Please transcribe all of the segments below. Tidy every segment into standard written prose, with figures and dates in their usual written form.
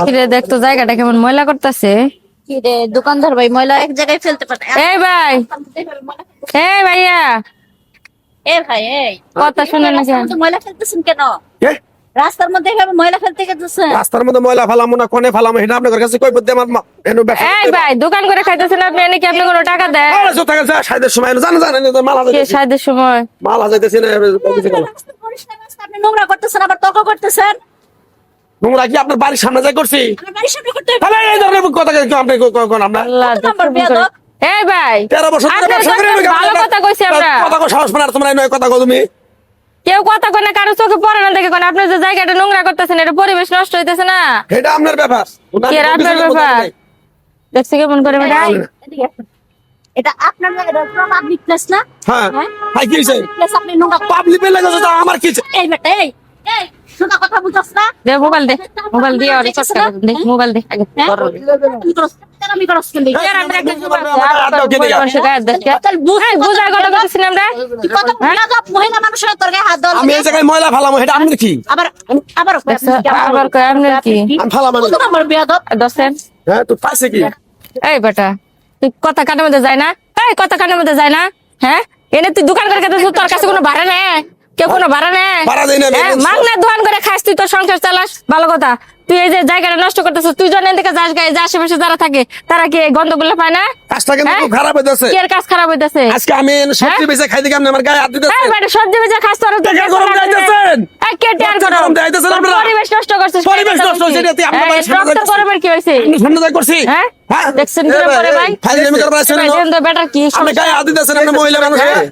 কিরে দেখতো জায়গাটা কেমন ময়লা করতেছে। কি রে দোকানদার ভাই ময়লা এক জায়গায় ফেলতে পারে? এই ভাই, এই ভাইয়া, এ ভাই এই কথা শুনে না কেন? ময়লা ফেলতেছেন কেন? কে? রাস্তার মধ্যে এভাবে ময়লা ফেলতে গেছেন? রাস্তার মধ্যে ময়লা ফেলামো না কোনে ফেলামো এটা আপনার কাছে কই বুদ্ধি আমার এই ভাই, দোকান করে খাইতেছেন আপনি, এনে কি আপনি কোনো টাকা দেন? সাইদের সময় জানেন মালা কে সাইদের সময় মালা যাইতেছি না রাস্তা পরিষ্কার রাস্তা আপনি নোংরা করতেছেন, আবার তর্ক করতেছেন। নোংরা কি আপনার বাড়ির সামনে যাই করছি? আমার বাড়ির সামনে করতে তাহলে এই ধরনের কথা আপনি কোন আমরা আল্লাহ কত নাম্বার দেখুন বেয়াদব? করে। এই ভাই, 13 বছর ধরে আপনার ব্যবসা করি সাথে ভালো কথা কইছি আমরা। কথা কো সাহস মানে তোমরা নয় কথা কো তুমি কেউ কথা কয় না, কারো চোখে পড়ে না দেখে কোন আপনি যে জায়গাটা নোংরা করতেছেন, এটা পরিবেশ নষ্ট হইতেছে না। এটা আপনার ব্যাপার কি আর আপনার ব্যাপার? দেখছি কেমন করে বেটা। এদিকে আসুন। এটা আপনার না, এটা পাবলিক প্লেস না? হ্যাঁ হ্যাঁ? ভাই কি হইছে প্লেস আপনি নোংরা পাবলিক পেলে গেছে তা আমার কি হইছে? এই বেটা এই এই শোনা কথা বুঝছস না? দে মোবাইল দে, মোবাইল দিয়ে আর চট করে দে, মোবাইল দে আগে হ্যাঁ? ধরো। আমি করস কেন? এর আমরা একটা বয়স গায়ে দেখে তাহলে বুঝ এই বুঝার কথা বলছিস না আমরা। তুই কত বেয়াদব মহিলা মানুষের তোর গায়ে হাত ধরলি। আমি এই জায়গায় ময়লা ফেলামো এটা আপনার কি আবার আবার দেখছো, আবার কয় আপনার কি আমি ফেলাম কত নম্বর বেয়াদব? দশেন। হ্যাঁ তো পাইছে কি এই বেটা, তুই কথা কানের মধ্যে যায় না? এই কথা কানের মধ্যে যায় না? হ্যাঁ, এনে তুই দোকান করে খেতে তোর কাছে কোনো ভাড়া নেই? কেউ কোনো ভাড়া নেই? ভাড়া দেই না আমি। মাগনা দোকান করে খাস, তুই তোর সংসার চালাস, ভালো কথা। তুই এই যে জায়গাটা নষ্ট করতেছিস, তুই জন এদিকে যাস গায়ে, যে আশেপাশে যারা থাকে তারা কি এই গন্ধগুলো পায় না? কাজটা কিন্তু হ্যাঁ? খুব খারাপ হইতাছে কি এর কাজ খারাপ হইতেছে? আজকে আমি সবজি বেচে খাইতে গিয়ে আপনি আমার গায়ে হাত দিতেছেন এই বেটা, সবজি বেচে খাস তোর তো টাকা গরম যাইতেছেন এই কে টের করো? গরম যাইতেছেন তোর আপনারা পরিবেশ নষ্ট করছিস। পরিবেশ নষ্ট হইছে, এটা তুই আপনার বাড়ির সামনে রক্ত যাইতেছিস। গরমের কি হয়েছে? আপনি সামনে যাই করছি হ্যাঁ? দেখছেন কি করে ভাই? ফাইজলামি করবার আছেন এই না? দেখেন তো বেটার কি আপনি সমস্যা? গায়ে হাত দিতেছেন আপনি মহিলা মানুষ হ্যাঁ?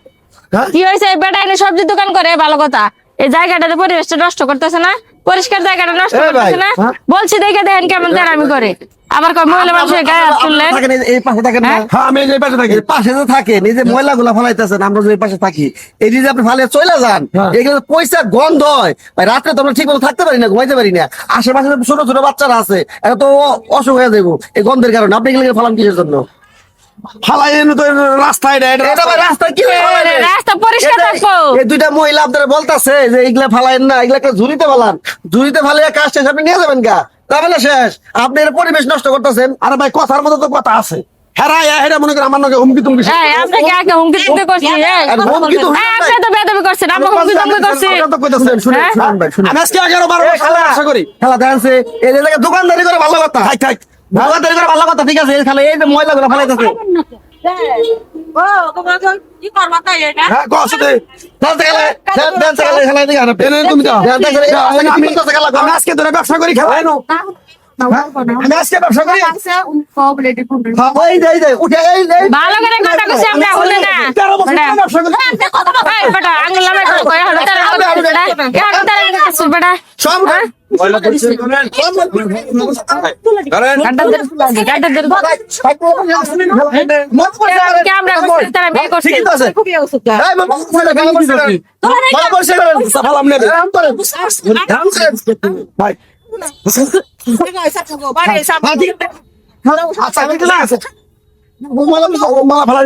কি হয়েছে? এই বেটা এনে সবজি দোকান করে, ভালো কথা। এই জায়গাটাতে পরিবেশটা নষ্ট করতেছে না, পরিষ্কার জায়গাটা নষ্ট করতেছে না। বলছি দেখে দেখেন কেমন আমি করে। আবার কয় মহিলা মানুষের গায়ে হাত তুললে। এই পাশে থাকেন না, হ্যাঁ? হ্যাঁ আমি এই পাশে থাকি এই পাশে তো থাকেন, এই যে ময়লা গুলা ফেলাইতেছেন, আমরা যে এই পাশে থাকি, এই যে আপনি ফালে চলে যান, এগুলো পয়সা গন্ধ হয় ভাই, রাত্রে তো আমরা ঠিক মতো থাকতে পারি না, ঘুমাইতে পারি না। আশেপাশে তো ছোট ছোট বাচ্চারা আছে, এটা তো অসুখ হয়ে যাবো এই গন্ধের কারণে। আপনি এগুলো ফালান কিসের জন্য? ফালাই এনে তো রাস্তায় এটা ভাই রাস্তা কি রাস্তা পরিষ্কার থাকবো। এই দুইটা মহিলা আপনারা বলতাছে যে এগুলা ফালাইন না, এগুলা একটা ঝুড়িতে ফালান, ঝুড়িতে ফালিয়ে কাজ শেষ আপনি নিয়ে যাবেন গা, তাহলে শেষ। আপনি এর পরিবেশ নষ্ট করতেছেন। আরে ভাই কথার মধ্যে তো কথা আছে হেরা মনে করে আমার নাকি হুমকি তুমকি এই আপনাকে আগে হুমকি তুমকি করছি। এই আর হুমকি তো এই, আপনি তো বেয়াদবি করছেন, আমরা হুমকি তুমকি করছি। শুনেন শুনেন হ্যাঁ? শুনেন ভাই শুনেন। আমি আজকে 11-12 বছর ব্যবসা করি খেলা দেখছে এই যে জায়গায় দোকানদারি করে ভালো কথা, থাক থাক দোকানদারি করে ভালো কথা, ঠিক আছে। এই খালি এই যে ময়লা গুলো ফেলাইতেছে, কি করবা তাই এটা? হ্যাঁ কষ্ট দে খেলাই দিকে এনে তুমি দাও আমি আজকে ধরে ব্যবসা করি খেলাই নো আমি আজকে ব্যবসা করি উঠে এই ভালো করে কথা কইছি আমরা, হলে না 13 বছর ধরে ব্যবসা করি এই বেটা আঙ্গুল লাগাই কই হলো তার বেটা ইয়া কথা করছিস বেটা। সব হ্যাঁ? ময়লা করছেন করেন গাড্ডা দে ক্যামেরা করছিস, তারা বিয়ে করছিস। ঠিক আছে খুবই অসুখ। এই মামা ভালো করছে ভালো করছে সাফালাম নেবে ভাই আচ্ছা ঠিক আছে মালা ফেলা